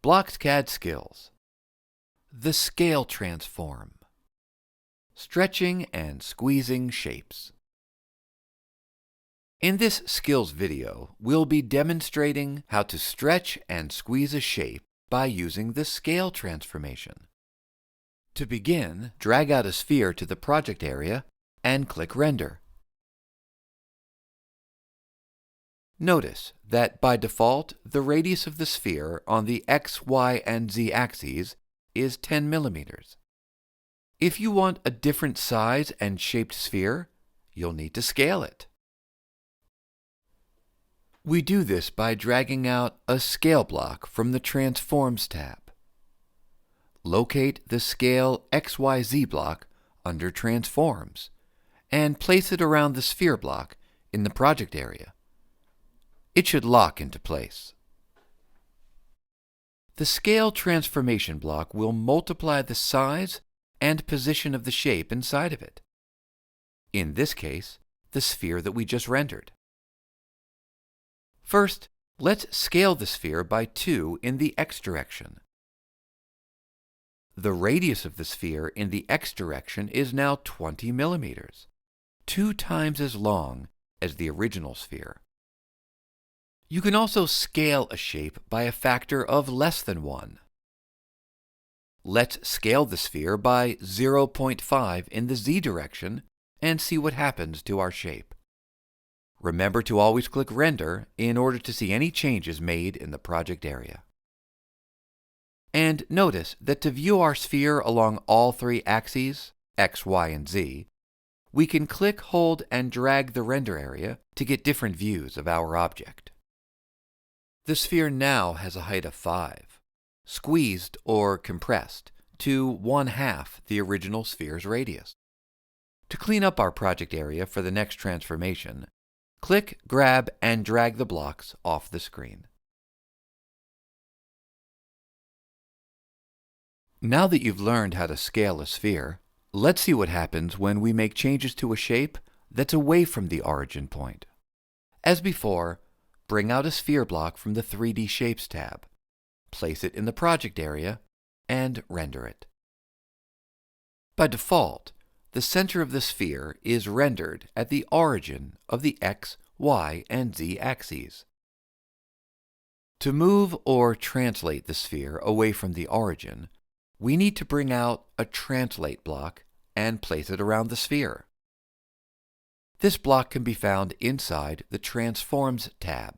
BlocksCAD skills. The scale transform. Stretching and squeezing shapes. In this skills video, we'll be demonstrating how to stretch and squeeze a shape by using the scale transformation. To begin, drag out a sphere to the project area and click Render. Notice that by default, the radius of the sphere on the X, Y, and Z axes is 10 millimeters. If you want a different size and shaped sphere, you'll need to scale it. We do this by dragging out a scale block from the Transforms tab. Locate the Scale XYZ block under Transforms and place it around the sphere block in the project area. It should lock into place. The scale transformation block will multiply the size and position of the shape inside of it. In this case, the sphere that we just rendered. First, let's scale the sphere by 2 in the X direction. The radius of the sphere in the X direction is now 20 millimeters, 2 times as long as the original sphere. You can also scale a shape by a factor of less than 1. Let's scale the sphere by 0.5 in the Z direction and see what happens to our shape. Remember to always click Render in order to see any changes made in the project area. And notice that to view our sphere along all 3 axes, X, Y, and Z, we can click, hold, and drag the render area to get different views of our object. The sphere now has a height of 5, squeezed or compressed to 1/2 the original sphere's radius. To clean up our project area for the next transformation, click, grab, and drag the blocks off the screen. Now that you've learned how to scale a sphere, let's see what happens when we make changes to a shape that's away from the origin point. As before, bring out a sphere block from the 3D Shapes tab, place it in the project area, and render it. By default, the center of the sphere is rendered at the origin of the X, Y, and Z axes. To move or translate the sphere away from the origin, we need to bring out a translate block and place it around the sphere. This block can be found inside the Transforms tab.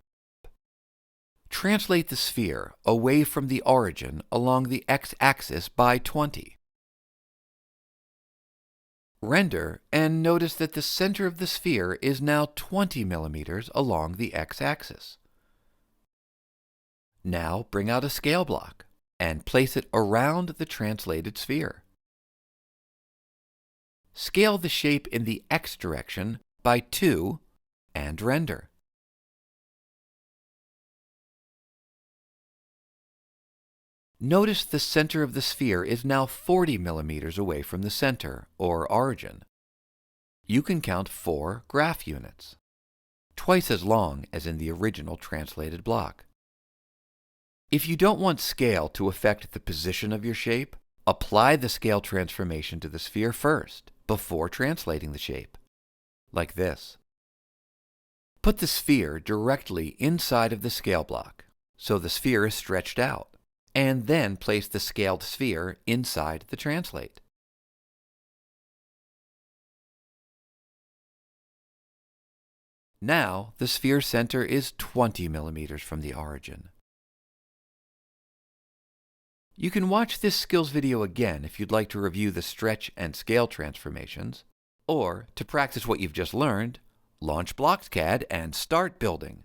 Translate the sphere away from the origin along the X-axis by 20. Render and notice that the center of the sphere is now 20 millimeters along the X-axis. Now bring out a scale block and place it around the translated sphere. Scale the shape in the X direction by 2 and render. Notice the center of the sphere is now 40 millimeters away from the center, or origin. You can count 4 graph units, twice as long as in the original translated block. If you don't want scale to affect the position of your shape, apply the scale transformation to the sphere first, before translating the shape, like this. Put the sphere directly inside of the scale block, so the sphere is stretched out, and then place the scaled sphere inside the translate. Now, the sphere center is 20 millimeters from the origin. You can watch this skills video again if you'd like to review the stretch and scale transformations, or to practice what you've just learned, launch BlocksCAD and start building.